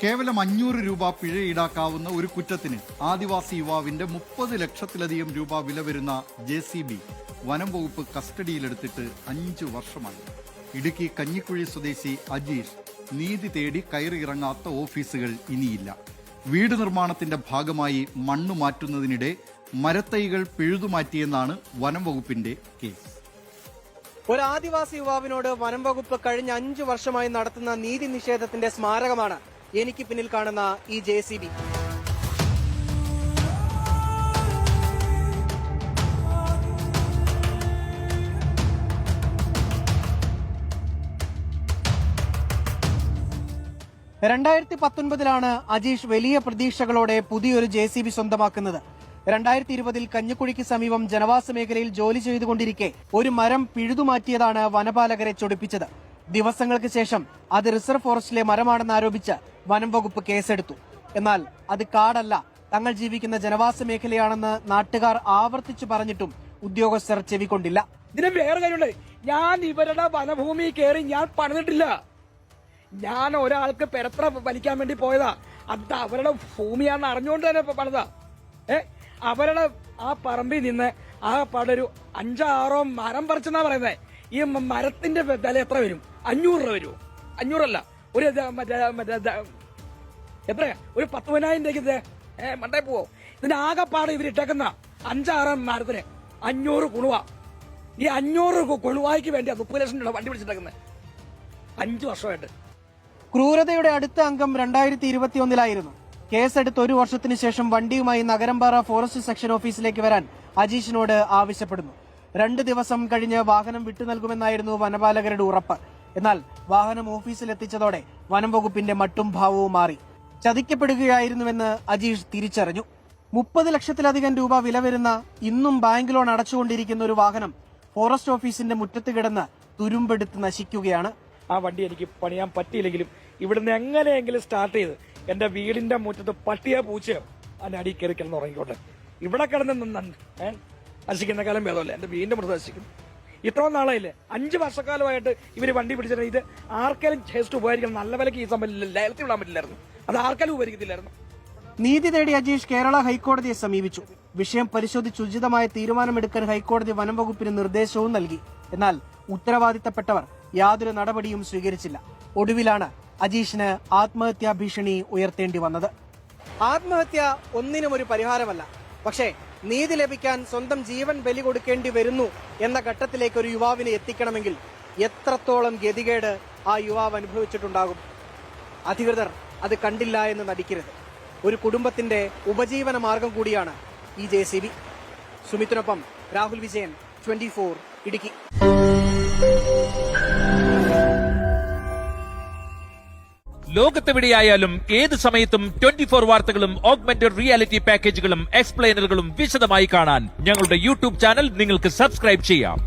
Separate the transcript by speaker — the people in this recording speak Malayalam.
Speaker 1: കേവലം 500 രൂപ പിഴ ഈടാക്കാവുന്ന ഒരു കുറ്റത്തിന് ആദിവാസി യുവാവിന്റെ 30 ലക്ഷത്തിലധികം രൂപ വില വരുന്ന JCB വനം വകുപ്പ് കസ്റ്റഡിയിലെടുത്തിട്ട് 5 വർഷമായി. ഇടുക്കി കഞ്ഞിക്കുഴി സ്വദേശി അജീഷ് നീതി തേടി കയറിയിറങ്ങാത്ത ഓഫീസുകൾ ഇനിയില്ല. വീട് നിർമ്മാണത്തിന്റെ ഭാഗമായി മണ്ണ് മാറ്റുന്നതിനിടെ മരത്തൈകൾ പിഴുതുമാറ്റിയെന്നാണ് വനം വകുപ്പിന്റെ കേസ്.
Speaker 2: ഒരു ആദിവാസി യുവാവിനോട് വനം വകുപ്പ് കഴിഞ്ഞ 5 വർഷമായി നടത്തുന്ന നീതി നിഷേധത്തിന്റെ സ്മാരകമാണ് എനിക്ക് പിന്നിൽ കാണുന്ന ഈ JCB. ലാണ് അജീഷ് വലിയ പ്രതീക്ഷകളോടെ പുതിയൊരു JCB സ്വന്തമാക്കുന്നത്. 2020 കഞ്ഞിക്കുഴിക്ക് സമീപം ജനവാസ മേഖലയിൽ ജോലി ചെയ്തുകൊണ്ടിരിക്കെ ഒരു മരം പിഴുതുമാറ്റിയതാണ് വനപാലകരെ ചൊടിപ്പിച്ചത്. ദിവസങ്ങൾക്ക് ശേഷം അത് റിസർവ് ഫോറസ്റ്റിലെ മരമാണെന്ന് ആരോപിച്ച് വനം വകുപ്പ് കേസെടുത്തു. എന്നാൽ അത് കാടല്ല, തങ്ങൾ ജീവിക്കുന്ന ജനവാസ മേഖലയാണെന്ന് നാട്ടുകാർ ആവർത്തിച്ചു പറഞ്ഞിട്ടും ഉദ്യോഗസ്ഥർ ചെവിക്കൊണ്ടില്ല.
Speaker 3: ഇതിന് വേറെ കാര്യമുണ്ട്. ഞാൻ ഇവരുടെ വനഭൂമി കയറി ഞാൻ പണിതിട്ടില്ല. ഞാൻ ഒരാൾക്ക് പെരത്ര വലിക്കാൻ വേണ്ടി പോയതാ. അത് അവരുടെ ഭൂമിയാണെന്ന് അറിഞ്ഞുകൊണ്ട് തന്നെ പണിതാ. അവരുടെ ആ പറമ്പിൽ നിന്ന് ആ പടൊരു 5-6 മരം പറിച്ചെന്നാ പറയുന്നത്. ഈ മരത്തിന്റെ വില എത്ര വരും? 500 രൂപ വരുമോ? 500 അല്ല, ഒരു എത്രയാ, ഒരു 10,000 രൂപയ്ക്ക് മണ്ടേ പോവോ? ഇതിന്റെ ആകെപ്പാട് ഇവരിട്ടേക്കുന്ന 5-6 മരത്തിന് 500 കുളുവ. ഈ 500 കുളുവായ്ക്ക് വേണ്ടിയാ 30 ലക്ഷം രൂപ വണ്ടി പിടിച്ചിട്ടേക്കുന്നത് 5 വർഷമായിട്ട്.
Speaker 2: ക്രൂരതയുടെ അടുത്ത അംഗം 2021 കേസെടുത്ത് 1 വർഷത്തിന് ശേഷം വണ്ടിയുമായി നഗരംപാറ ഫോറസ്റ്റ് സെക്ഷൻ ഓഫീസിലേക്ക് വരാൻ അജീഷിനോട് ആവശ്യപ്പെടുന്നു. 2 ദിവസം കഴിഞ്ഞ് വാഹനം വിട്ടു നൽകുമെന്നായിരുന്നു വനപാലകരുടെ ഉറപ്പ്. എന്നാൽ വാഹനം ഓഫീസിലെത്തിച്ചതോടെ വനം വകുപ്പിന്റെ മട്ടും ഭാവവും മാറി. ചതിക്കപ്പെടുകയായിരുന്നുവെന്ന് അജീഷ് തിരിച്ചറിഞ്ഞു. 30 ലക്ഷത്തിലധികം രൂപ വില വരുന്ന ഇന്നും ബാങ്ക് ലോൺ അടച്ചുകൊണ്ടിരിക്കുന്ന ഒരു വാഹനം ഫോറസ്റ്റ് ഓഫീസിന്റെ മുറ്റത്ത് കിടന്ന് തുരുമ്പെടുത്ത് നശിക്കുകയാണ്.
Speaker 3: ആ വണ്ടി എനിക്ക് പണിയാൻ പറ്റിയില്ലെങ്കിലും ഇവിടുന്ന് എങ്ങനെയെങ്കിലും സ്റ്റാർട്ട് ചെയ്ത് എന്റെ വീടിന്റെ മുറ്റത്ത് പട്ടിയോ പൂച്ചയോ അതിന്റെ അടി കയറി കിടന്ന് ഉറങ്ങിക്കോട്ടെ. ഇവിടെ കിടന്ന് നശിക്കുന്ന കാലം ഭേദമല്ല, എന്റെ വീടിന്റെ മുറ്റത്ത് നശിക്കുന്നു. ഇത്രയും നാളായില്ലേ, 5 വർഷക്കാലമായിട്ട് ഇവര് വണ്ടി പിടിച്ചിട്ട് ഇത് ആർക്കെങ്കിലും ചേസ്റ്റ് ഉപകരിക്കണം. നല്ല വിലക്ക് ഈ സംഭവം ലേലത്തിൽ വിടാൻ പറ്റില്ലായിരുന്നു, അത് ആർക്കെങ്കിലും ഉപകരിക്കത്തില്ലായിരുന്നു.
Speaker 2: നീതി തേടി അജീഷ് കേരള ഹൈക്കോടതിയെ സമീപിച്ചു. വിഷയം പരിശോധിച്ച് ഉചിതമായ തീരുമാനമെടുക്കാൻ ഹൈക്കോടതി വനം വകുപ്പിന് നിർദ്ദേശവും നൽകി. എന്നാൽ ഉത്തരവാദിത്തപ്പെട്ടവർ യാതൊരു നടപടിയും സ്വീകരിച്ചില്ല. ഒടുവിലാണ് അജീഷിന് ആത്മഹത്യാ ഭീഷണി ഉയർത്തേണ്ടി വന്നത്. ആത്മഹത്യ ഒന്നിനും ഒരു പരിഹാരമല്ല. പക്ഷേ നീതി ലഭിക്കാൻ സ്വന്തം ജീവൻ ബലി കൊടുക്കേണ്ടി വരുന്നു എന്ന ഘട്ടത്തിലേക്ക് ഒരു യുവാവിനെ എത്തിക്കണമെങ്കിൽ എത്രത്തോളം ഗതികേട് ആ യുവാവ് അനുഭവിച്ചിട്ടുണ്ടാകും. അധികൃതർ അത് കണ്ടില്ല എന്ന് നടിക്കരുത്. ഒരു കുടുംബത്തിന്റെ ഉപജീവന മാർഗം കൂടിയാണ് ഈ JCB. സുമിത്തിനൊപ്പം രാഹുൽ വിജയൻ, 24 ഇടുക്കി.
Speaker 4: ലോകത്തെവിടെയായാലും ഏത് സമയത്തും 24 വാർത്തകളും ഓഗ്മെന്റഡ് റിയാലിറ്റി പാക്കേജുകളും എക്സ്പ്ലെയിനറുകളും വിശദമായി കാണാൻ ഞങ്ങളുടെ YouTube ചാനൽ നിങ്ങൾക്ക് സബ്സ്ക്രൈബ് ചെയ്യാം.